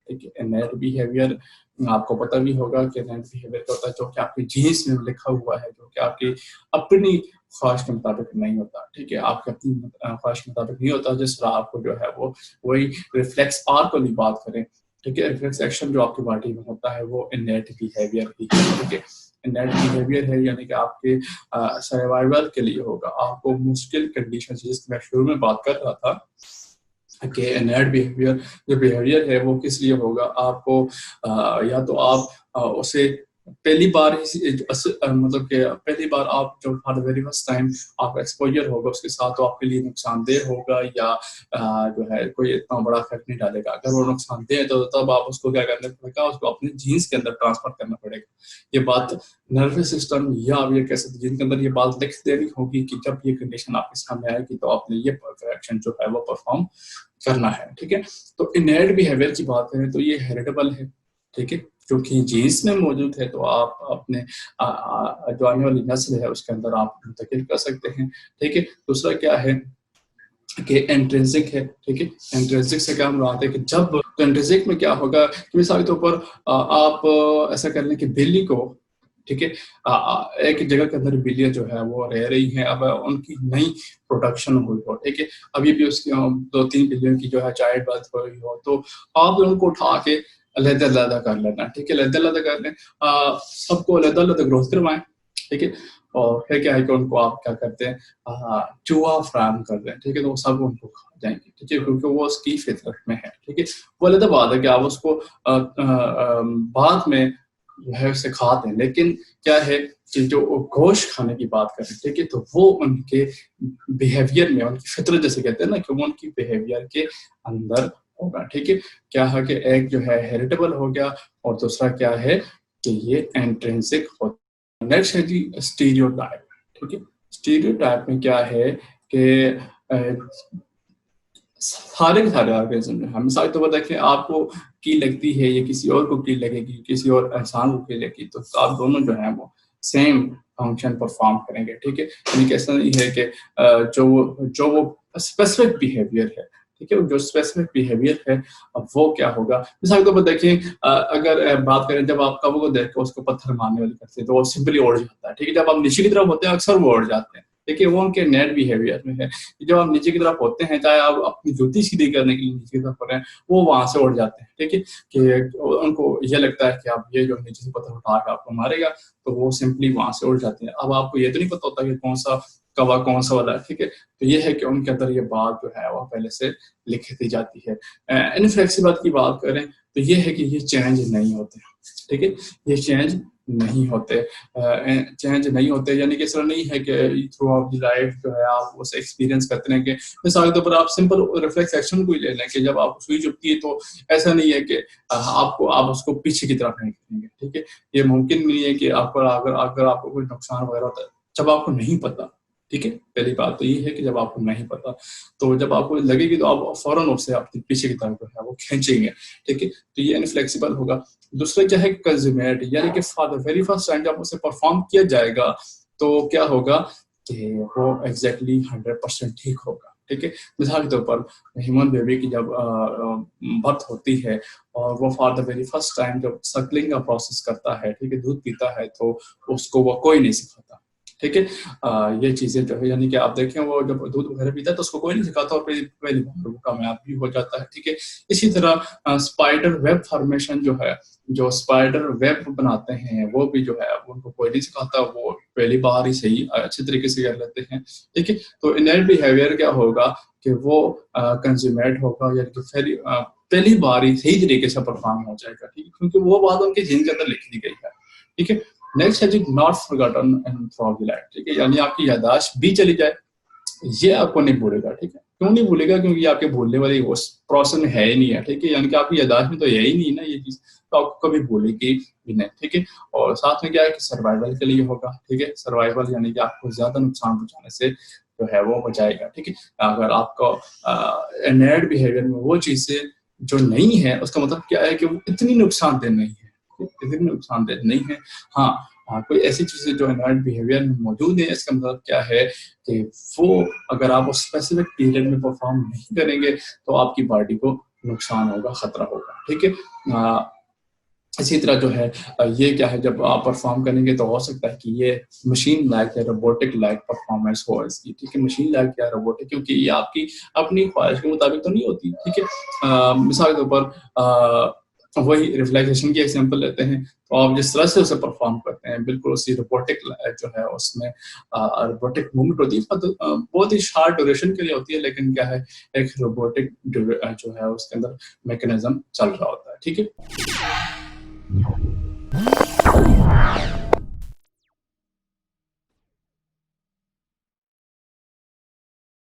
ठीक है, inherit behaviour आपको पता भी होगा कि इनहेरिट बिहेवियर क्या होता है, जो कि आपके जीन्स में लिखा हुआ है, जो कि आपकी अपनी ख्वाहिश के मुताबिक नहीं होता। ठीक है, आपकी अपनी ख्वाहिश के मुताबिक नहीं होता। जिस तरह आपको जो है वो वही रिफ्लेक्स आर वाली बात करें, ठीक है, रिफ्लेक्स एक्शन जो आपकी बॉडी में होता है वो इनहेरिट बिहेवियर ही है। ठीक है, इनहेरिट बिहेवियर है, यानी कि आपके सर्वाइवल के लिए होगा। आपको मुश्किल कंडीशन जिसकी मैं शुरू में बात कर रहा था कि इनहेरिट बिहेवियर, जो बिहेवियर है वो किस लिए होगा, आपको या तो आप उसे पहली बार मतलब कि पहली बार आप जो for the very first time आपका एक्सपोजर होगा उसके साथ, तो आपके लिए नुकसानदेह होगा या जो है कोई इतना बड़ा फर्क नहीं डालेगा। अगर वो नुकसानदेह है तो तब आप उसको क्या करना पड़ेगा, उसको अपने जीन्स के अंदर ट्रांसफर करना पड़ेगा। ये बात नर्वस सिस्टम या आप ये कह सकते जिनके अंदर ये बात लिख देनी होगी कि जब ये कंडीशन आपके सामने आएगी तो आपने ये एक्शन जो है वो परफॉर्म करना है। ठीक है, तो इनहेरिट बिहेवियर की बात करें तो ये हेरिडेबल है। ठीक है, क्योंकि जीन्स में मौजूद है तो आप अपने जो आने वाली नस्ल है उसके अंदर आप मुंतकिल कर सकते हैं। ठीक है, दूसरा क्या है कि इंट्रिंसिक है। ठीक है, इंट्रिंसिक से क्या हम बात है कि जब तो इंट्रिंसिक में क्या होगा कि मिसाल के तौर पर आप ऐसा कर लें कि बिल्ली को, ठीक है, एक जगह के अंदर बिल्लियां जो है वो रह रही हैं, अब उनकी नई प्रोडक्शन हुई हो। ठीक है, अभी भी उसकी 2-3 बिल्लियों की जो है चाइल्ड बर्थ हुई हो, तो आप उनको उठा के अलग-अलग कर लेना। ठीक है, अलग-अलग कर लें, सबको अलग-अलग ग्रोथ करवाएं। ठीक है, और फिर क्या है कि उनको आप क्या करते हैं, चूहा फ्राहम कर दें। ठीक है, तो वो सब उनको खा जाएंगे। ठीक है, क्योंकि वो उसकी फितरत में है। ठीक है, वो अलग बात है कि आप उसको बाद में जो है सिखा दें, लेकिन क्या है कि जो गोश्त खाने की बात करें, ठीक है, तो वो उनके बिहेवियर में, उनकी फितरत जैसे कहते हैं ना, कि वो उनकी बिहेवियर के अंदर होगा। ठीक है, क्या है कि एक जो है हेरिटेबल हो गया और दूसरा क्या है कि ये इंट्रिंसिक होता है। नेक्स्ट है जी स्टीरियोटाइप। ठीक है, स्टीरियोटाइप में क्या है कि सारे के सारे ऑर्गेनिज्म में हम मिसाल के तौर पर देखें, आपको की लगती है या किसी और को की लगेगी, किसी और इंसान को की लगेगी, तो आप दोनों जो है वो सेम फंक्शन परफॉर्म करेंगे। ठीक है, यानी कि ऐसा नहीं है कि जो वो स्पेसिफिक बिहेवियर है, ठीक है, जो स्पेसिफिक बिहेवियर है अब वो क्या होगा। मिसाल के तौर पर देखिए, अगर बात करें जब आप कबू को देख के उसको पत्थर मारने वाली करते हैं तो वो सिंपली उड़ जाता है। ठीक है, जब आप नीचे की तरफ होते हैं अक्सर वो उड़ जाते हैं। देखिए, वो उनके नेट बिहेवियर में है। जब आप नीचे की तरफ होते हैं, चाहे आप अपनी जूती सीधी करने के लिए नीचे की तरफ हो रहे हैं, वो वहां से उड़ जाते हैं। ठीक है, कि उनको ये लगता है कि आप ये जो नीचे से पत्थर उठा के आपको मारेगा, तो वो सिंपली वहां से उड़ जाते हैं। अब आपको ये तो नहीं पता होता कि कौन सा कवा कौन सा वाला है। ठीक है, तो ये है कि उनके अंदर ये बात जो है वो पहले से लिख दी जाती है। इनफ्लेक्सिबल की बात करें तो ये है कि ये चेंज नहीं होते। ठीक है, ये चेंज नहीं होते, चेंज नहीं होते, यानी कि इस तरह नहीं है कि थ्रू आउट द लाइफ जो है आप उसे एक्सपीरियंस करते रहेंगे। मिसाल के तौर पर आप सिंपल रिफ्लेक्स एक्शन को ही ले लें कि जब आपको सुई चुभती है तो ऐसा नहीं है कि आप उसको पीछे की तरफ नहीं करेंगे। ठीक है, ये मुमकिन नहीं है कि अगर आपको कोई नुकसान वगैरह होता है जब आपको नहीं पता। ठीक है, पहली बात तो ये है कि जब आपको नहीं पता, तो जब आपको लगेगी तो आप फौरन उससे अपने पीछे की तरफ जो है वो खींचेंगे। ठीक है, तो ये इनफ्लेक्सिबल होगा। दूसरा क्या है कंज्यूमेट, यानी कि for the very first time जब उसे परफॉर्म किया जाएगा तो क्या होगा कि वो एग्जैक्टली 100% ठीक होगा। ठीक है, मिसाल के तौर पर ह्यूमन बेबी की जब बर्थ होती है और वो for the very first time जब सकलिंग का प्रोसेस करता है, ठीक है, दूध पीता है, तो उसको वो कोई नहीं सिखाता। ठीक है, ये चीजें जो है, यानी कि आप देखें वो जब दूध वगैरह पीता है तो उसको कोई नहीं सिखाता और पहली बार वो कामयाब भी हो जाता है। ठीक है, इसी तरह स्पाइडर वेब फॉर्मेशन जो है, जो स्पाइडर वेब बनाते हैं वो भी जो है उनको कोई नहीं सिखाता, वो पहली बार ही सही अच्छे तरीके से कर लेते हैं। ठीक है, तो इनहेरिट बिहेवियर क्या होगा कि वो कंज्यूमेट होगा, यानी कि फिर पहली बार ही सही तरीके से परफॉर्म हो जाएगा। ठीक है, क्योंकि वो बात उनके जीन के अंदर लिख दी गई है। ठीक है, नेक्स्ट है जी नॉट फॉरगॉटन एंड फ्रॉगुलेट। ठीक है, यानी आपकी याददाश्त भी चली जाए, ये आपको नहीं भूलेगा। ठीक है, क्यों नहीं भूलेगा, क्योंकि आपके भूलने वाली उस प्रोसेस में है ही नहीं है। ठीक है, यानी कि आपकी याददाश्त में तो है ही नहीं ना ये चीज, तो आपको कभी भूलेगी भी नहीं। ठीक है, और साथ में क्या है कि सर्वाइवल के लिए होगा। ठीक है, सर्वाइवल यानी कि आपको ज्यादा नुकसान पहुंचाने से जो है वो बचाएगा। ठीक है, अगर आपको इनहेरिट बिहेवियर में वो चीजें जो नहीं है, उसका मतलब क्या है कि वो इतनी नुकसानदेह नहीं है, इतनी नुकसानदेह नहीं है। हाँ, कोई ऐसी चीज़ें जो इनहरेंट बिहेवियर में मौजूद है, इसका मतलब क्या है कि वो अगर आप उस स्पेसिफिक पीरियड में परफॉर्म नहीं करेंगे तो आपकी बॉडी को नुकसान होगा, खतरा होगा, ठीक है। इसी तरह जो है ये क्या है, जब आप परफॉर्म करेंगे तो हो सकता है कि ये मशीन लाइक या रोबोटिक लाइक परफॉर्मेंस हो इसकी, ठीक है। मशीन लाइक या रोबोटिक, क्योंकि ये आपकी अपनी ख्वाहिश के मुताबिक तो नहीं होती, ठीक है। मिसाल के तौर पर वही रिफ्लेक्सेशन की एग्जांपल लेते हैं, तो आप जिस तरह से उसे परफॉर्म करते हैं बिल्कुल उसी रोबोटिक जो है उसमें रोबोटिक मूवमेंट होती है, बहुत ही शॉर्ट ड्यूरेशन के लिए होती है, लेकिन क्या है, एक रोबोटिक जो है उसके अंदर मैकेनिज्म चल रहा होता है, ठीक है।